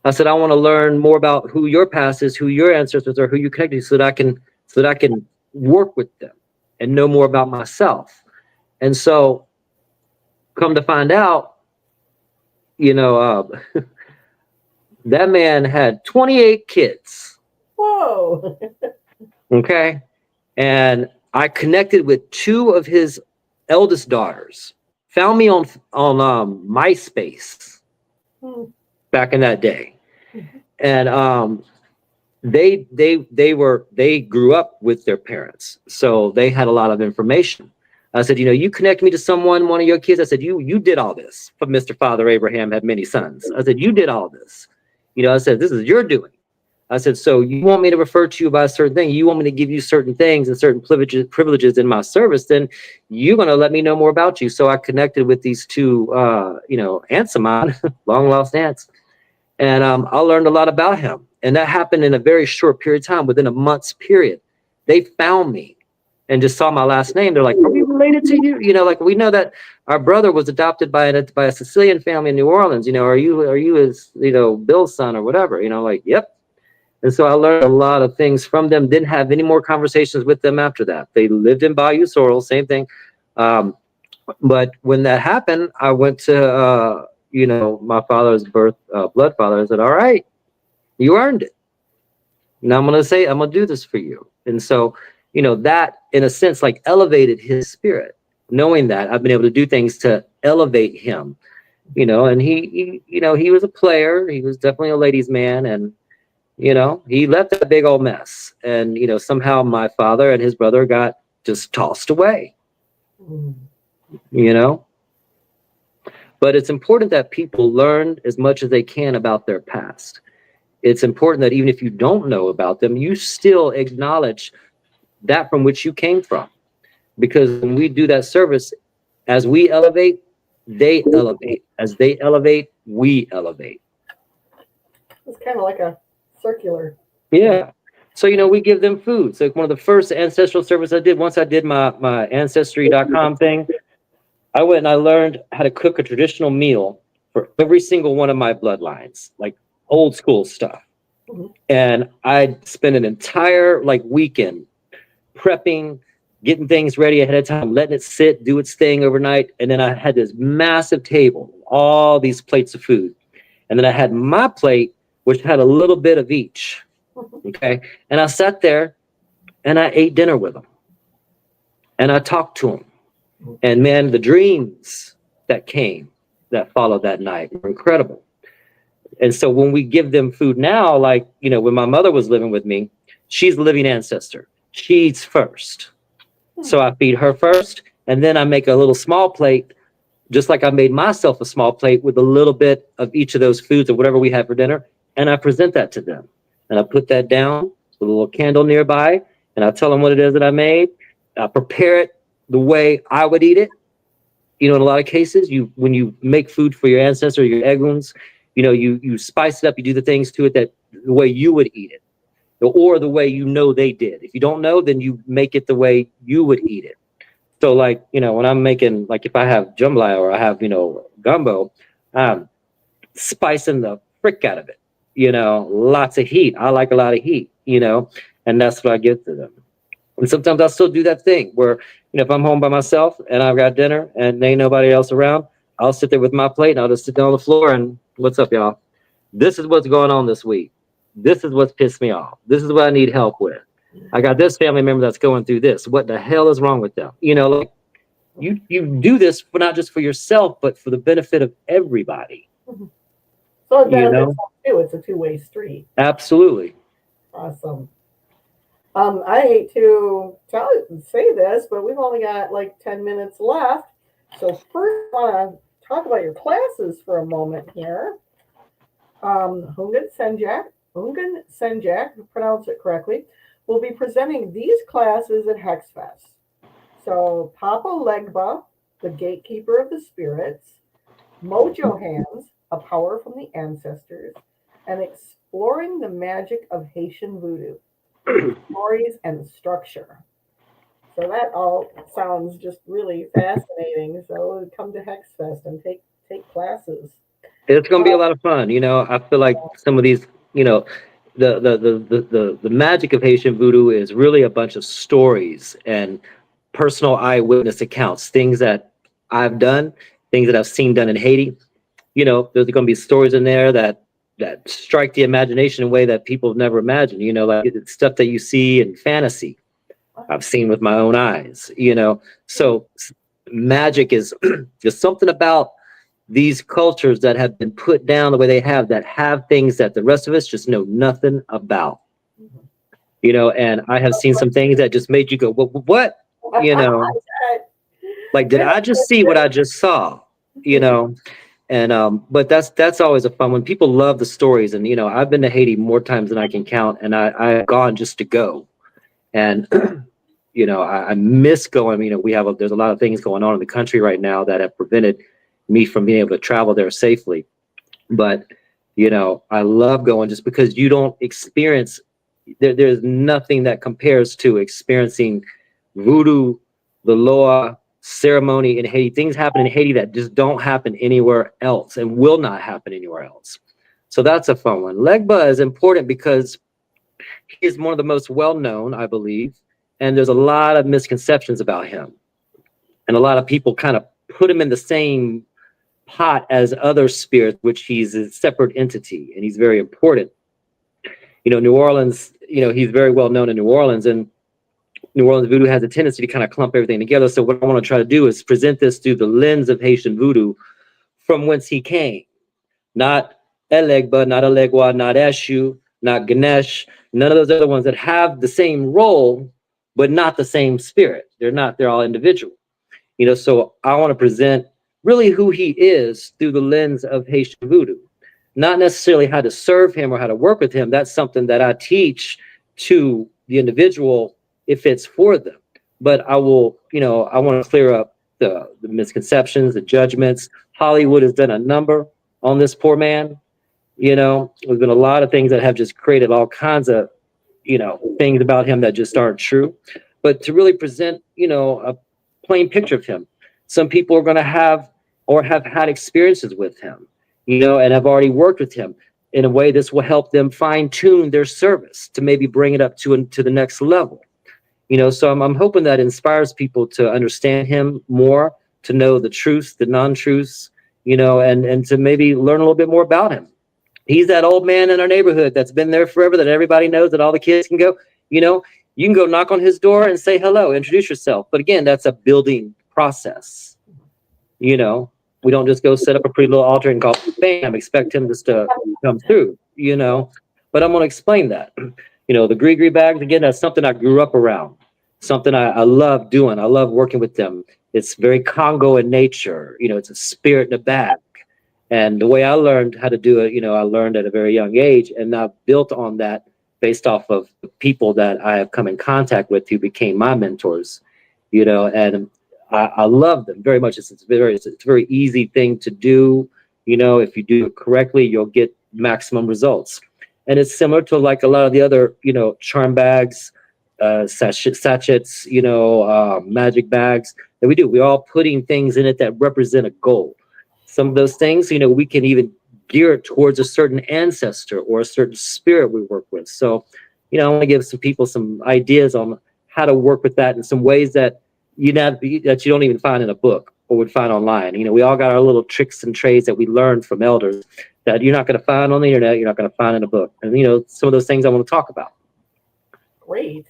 I said, I want to learn more about who your past is, who your ancestors are, who you connected to, so that I can work with them and know more about myself. And so come to find out, you know, that man had 28 kids. Whoa. Okay. And I connected with two of his eldest daughters, found me on MySpace back in that day. And they grew up with their parents, so they had a lot of information. I said, you know, you connect me to one of your kids. I said, you did all this. For Mr. Father Abraham had many sons. I said, you did all this. You know, I said, this is your doing. I said, so you want me to refer to you by a certain thing? You want me to give you certain things and certain privileges in my service? Then you're going to let me know more about you. So I connected with these two, you know, aunts of mine, long lost aunts. And I learned a lot about him. And that happened in a very short period of time, within a month's period. They found me and just saw my last name. They're like, are we related to you? You know, like, we know that our brother was adopted by a Sicilian family in New Orleans. You know, are you his, you know, Bill's son or whatever? You know, like, yep. And so I learned a lot of things from them. Didn't have any more conversations with them after that. They lived in Bayou Sorrel, same thing. But when that happened, I went to, you know, my father's blood father. I said, all right, you earned it. Now I'm going to do this for you. And so, you know, that in a sense, like, elevated his spirit, knowing that I've been able to do things to elevate him, you know. And he you know, he was a player. He was definitely a ladies' man. And, you know, he left a big old mess. And, you know, somehow my father and his brother got just tossed away, you know. But it's important that people learn as much as they can about their past. It's important that even if you don't know about them, you still acknowledge that from which you came from. Because when we do that service, As we elevate, they elevate. As they elevate, we elevate. It's kind of like a circular. Yeah. So, we give them food. So one of the first ancestral service I did, once I did my ancestry.com thing, I went and I learned how to cook a traditional meal for every single one of my bloodlines, like old school stuff. Mm-hmm. And I'd spend an entire weekend prepping, getting things ready ahead of time, letting it sit, do its thing overnight. And then I had this massive table, all these plates of food. And then I had my plate, which had a little bit of each. Okay. And I sat there and I ate dinner with them. And I talked to them. And man, the dreams that followed that night were incredible. And so when we give them food now, when my mother was living with me, she's a living ancestor. She eats first. So I feed her first. And then I make a little small plate, just like I made myself a small plate with a little bit of each of those foods or whatever we have for dinner. And I present that to them. And I put that down with a little candle nearby. And I tell them what it is that I made. I prepare it the way I would eat it. In a lot of cases, when you make food for your ancestor, your eguns, you spice it up, you do the things to it that the way you would eat it, or the way they did. If you don't know, then you make it the way you would eat it. So when I'm making, if I have jambalaya or I have, gumbo, I'm spicing the frick out of it, lots of heat. I like a lot of heat, and that's what I give to them. And sometimes I still do that thing where, if I'm home by myself and I've got dinner and there ain't nobody else around, I'll sit there with my plate and I'll just sit down on the floor and what's up, y'all? This is what's going on this week. This is what's pissed me off. This is what I need help with. I got this family member that's going through this. What the hell is wrong with them? You do this not just for yourself, but for the benefit of everybody. Mm-hmm. So it benefits too. It's a two-way street. Absolutely. Awesome. I hate to say this, but we've only got 10 minutes left. So first, I want to talk about your classes for a moment here. Houngan Sen Jak, to pronounce it correctly, will be presenting these classes at HexFest. So Papa Legba, the Gatekeeper of the Spirits, Mojo Hands, a Power from the Ancestors, and Exploring the Magic of Haitian Vodou. Stories and structure. So that all sounds just really fascinating. So come to HexFest and take classes. It's going to be a lot of fun. I feel like some of these, the magic of Haitian Vodou is really a bunch of stories and personal eyewitness accounts, things that I've done, things that I've seen done in Haiti. There's going to be stories in there that strike the imagination in a way that people have never imagined. It's stuff that you see in fantasy. I've seen with my own eyes, So magic is just something about these cultures that have been put down the way they have, that have things that the rest of us just know nothing about. And I have seen some things that just made you go, what? Did I just see what I just saw? And but that's always a fun one. People love the stories, and I've been to Haiti more times than I can count, and I've gone just to go, and I miss going. There's a lot of things going on in the country right now that have prevented me from being able to travel there safely, but I love going just because you don't experience. There's nothing that compares to experiencing voodoo, the Loa ceremony in Haiti. Things happen in Haiti that just don't happen anywhere else and will not happen anywhere else. So that's a fun one. Legba is important because he is one of the most well-known, I believe, and there's a lot of misconceptions about him. And a lot of people kind of put him in the same pot as other spirits, which he's a separate entity, and he's very important. New Orleans, he's very well known in New Orleans, and New Orleans voodoo has a tendency to kind of clump everything together. So what I want to try to do is present this through the lens of Haitian voodoo from whence he came. Not Elegba, not Elegwa, not Eshu, not Ganesh, none of those other ones that have the same role, but not the same spirit. They're all individual. So I want to present really who he is through the lens of Haitian voodoo. Not necessarily how to serve him or how to work with him. That's something that I teach to the individual if it's for them. But I will, I want to clear up the misconceptions, the judgments. Hollywood has done a number on this poor man. You know, there's been a lot of things that have just created all kinds of, you know, things about him that just aren't true. But to really present, you know, a plain picture of him, some people are going to have or have had experiences with him, you know, and have already worked with him. In a way, this will help them fine tune their service to maybe bring it up to the next level. You know, so I'm hoping that inspires people to understand him more, to know the truths, the non-truths, you know, and to maybe learn a little bit more about him. He's that old man in our neighborhood that's been there forever, that everybody knows, that all the kids can go, you know, you can go knock on his door and say hello, introduce yourself. But again, that's a building process. You know, we don't just go set up a pretty little altar and call bam, expect him just to come through, you know. But I'm going to explain that. You know, the gree bags, again, that's something I grew up around, something I love doing. I love working with them. It's very Congo in nature. You know, it's a spirit in a bag. And the way I learned how to do it, you know, I learned at a very young age, and I've built on that based off of the people that I have come in contact with who became my mentors, you know, and I love them very much. It's a very easy thing to do. You know, if you do it correctly, you'll get maximum results. And it's similar to like a lot of the other, you know, charm bags, sachets, you know, magic bags that we do. We're all putting things in it that represent a goal. Some of those things, you know, we can even gear it towards a certain ancestor or a certain spirit we work with. So, you know, I want to give some people some ideas on how to work with that in some ways that you don't even find in a book or would find online. You know, we all got our little tricks and trades that we learned from elders that you're not going to find on the internet, you're not going to find in a book. And, you know, some of those things I want to talk about. Great.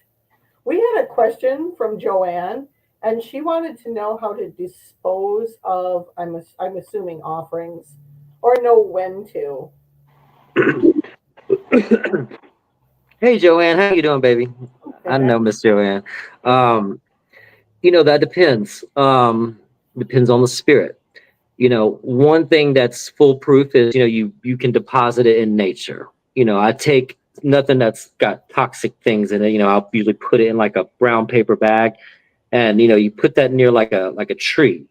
We had a question from Joanne, and she wanted to know how to dispose of, I'm assuming, offerings, or know when to. Hey, Joanne, how you doing, baby? I know Miss Joanne. You know, that depends. Depends on the spirit. You know, one thing that's foolproof is, you know, you can deposit it in nature. You know, I take nothing that's got toxic things in it. You know, I'll usually put it in like a brown paper bag, and you know, you put that near like a tree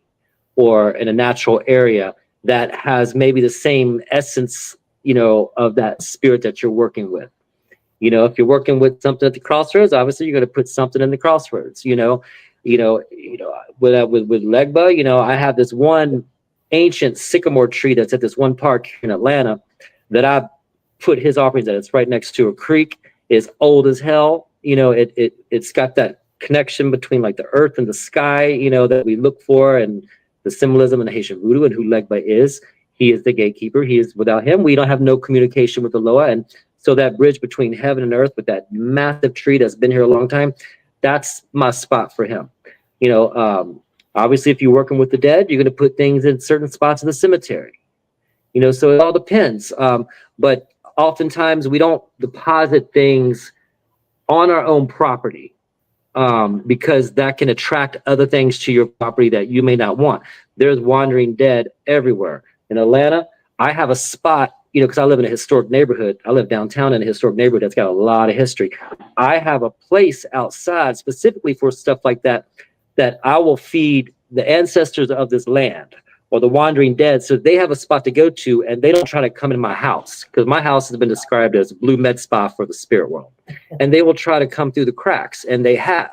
or in a natural area that has maybe the same essence, you know, of that spirit that you're working with. You know, if you're working with something at the crossroads, obviously you're going to put something in the crossroads. You know, with Legba, you know, I have this one ancient sycamore tree that's at this one park in Atlanta that I put his offerings at. It's right next to a creek. It's old as hell. You know, it's got that connection between like the earth and the sky, you know, that we look for, and the symbolism in the Haitian Vodou and who Legba is. He is the gatekeeper. He is, without him, we don't have no communication with the Loa. And so that bridge between heaven and earth with that massive tree that's been here a long time, that's my spot for him. You know, obviously, if you're working with the dead, you're going to put things in certain spots in the cemetery. You know, so it all depends. But oftentimes we don't deposit things on our own property because that can attract other things to your property that you may not want. There's wandering dead everywhere. In Atlanta, I have a spot, you know, because I live in a historic neighborhood. I live downtown in a historic neighborhood that's got a lot of history. I have a place outside specifically for stuff like that, that I will feed the ancestors of this land or the wandering dead, so they have a spot to go to, and they don't try to come in my house, because my house has been described as a blue med spa for the spirit world, and they will try to come through the cracks, and they have.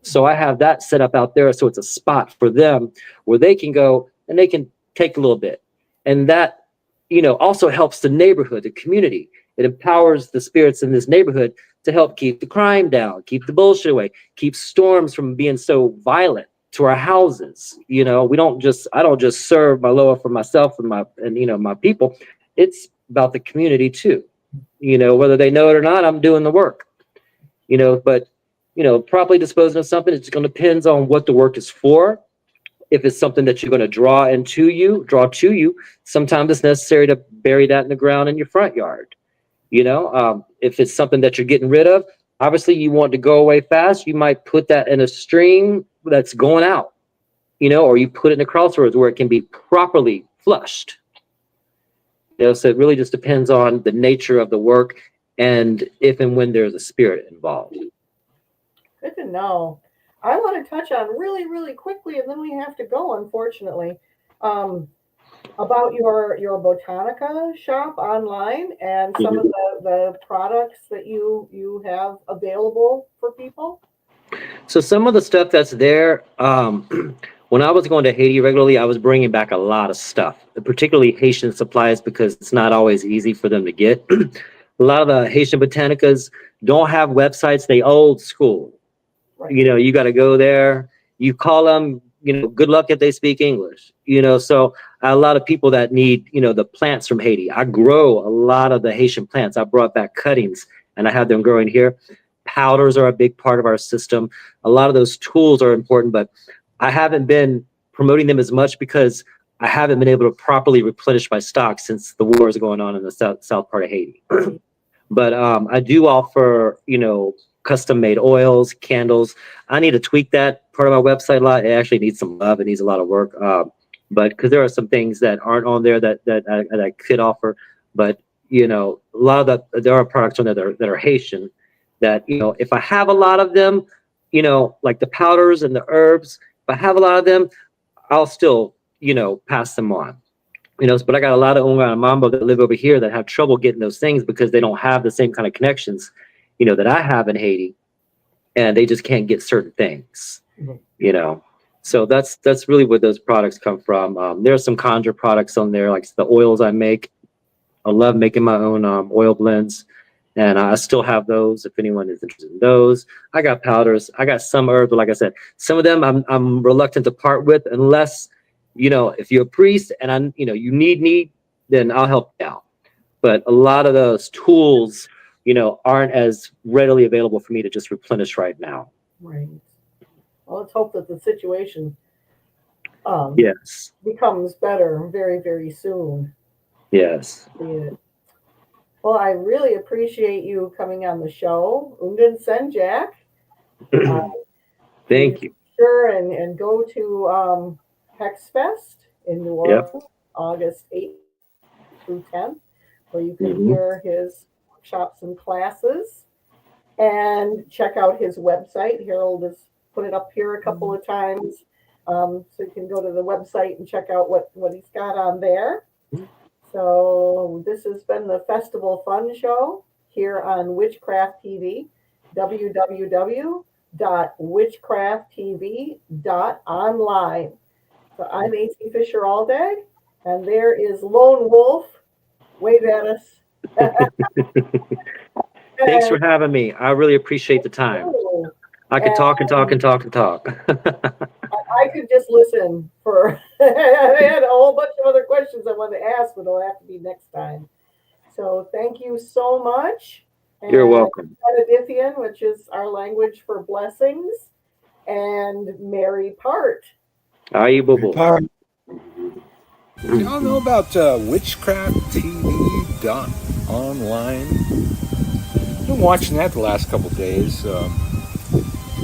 So I have that set up out there, so it's a spot for them where they can go and they can take a little bit, and that, you know, also helps the neighborhood, the community. It empowers the spirits in this neighborhood to help keep the crime down, keep the bullshit away, keep storms from being so violent to our houses. You know, I don't just serve my Loa for myself and you know, my people. It's about the community too. You know, whether they know it or not, I'm doing the work. You know, but you know, properly disposing of something, it's going to depend on what the work is for. If it's something that you're going to draw to you, sometimes it's necessary to bury that in the ground in your front yard. You know, if it's something that you're getting rid of, obviously you want to go away fast, you might put that in a stream that's going out, you know, or you put it in a crossroads where it can be properly flushed. You know, so it really just depends on the nature of the work and if and when there's a spirit involved. Good to know. I want to touch on really, really quickly, and then we have to go, unfortunately, about your Botanica shop online and some of the products that you have available for people. So some of the stuff that's there, when I was going to Haiti regularly, I was bringing back a lot of stuff, particularly Haitian supplies, because it's not always easy for them to get. A lot of the Haitian botanicas don't have websites. They old school. Right. You know, you got to go there. You call them. You know, good luck if they speak English. You know, so a lot of people that need, you know, the plants from Haiti. I grow a lot of the Haitian plants. I brought back cuttings and I have them growing here. Powders are a big part of our system. A lot of those tools are important, but I haven't been promoting them as much because I haven't been able to properly replenish my stock since the war is going on in the south part of Haiti. But I do offer, you know, custom made oils, candles. I need to tweak that part of my website a lot. It actually needs some love. It needs a lot of work. But because there are some things that aren't on there that I could offer. But, you know, a lot of there are products on there that are Haitian that, you know, if I have a lot of them, you know, like the powders and the herbs, if I have a lot of them, I'll still, you know, pass them on. You know, but I got a lot of Houngan and Mambo that live over here that have trouble getting those things because they don't have the same kind of connections, you know, that I have in Haiti, and they just can't get certain things, you know. So that's really where those products come from. There's some conjure products on there, like the oils I make. I love making my own oil blends, and I still have those if anyone is interested in those. I got powders. I got some herbs, but like I said, some of them I'm reluctant to part with unless, you know, if you're a priest and you know, you need, then I'll help you out. But a lot of those tools, you know, aren't as readily available for me to just replenish right now. Right. Well, let's hope that the situation Yes. becomes better very, very soon. Yes. Yeah. Well, I really appreciate you coming on the show, Houngan Sen Jak. Thank you. Sure, and go to Hex Fest in New Orleans, August 8th through 10th, where you can hear his workshops and classes, and check out his website. Harold has put it up here a couple of times, so you can go to the website and check out what he's got on there. So this has been the Festival Fun Show here on Witchcraft TV, www.witchcrafttv.online. So I'm A.T. Fisher-Aldag, and there is Lone Wolf. Wave at us. Thanks for having me. I really appreciate the time. I could talk and talk and talk and talk. I could just listen for. I had a whole bunch of other questions I wanted to ask, but it'll have to be next time. So thank you so much. You're welcome. Benedictine, which is our language for blessings, and Mary Part. Aye, boo-boo. Y'all know about Witchcraft TV.online? Been watching that the last couple days.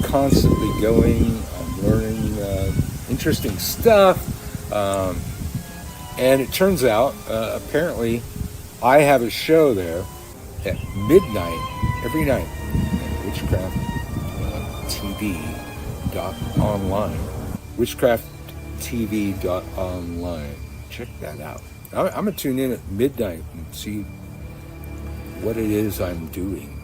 Constantly going, learning interesting stuff. And it turns out, apparently, I have a show there at midnight every night at Witchcraft TV.online. Witchcraft TV.online. Check that out. I'm going to tune in at midnight and see what it is I'm doing.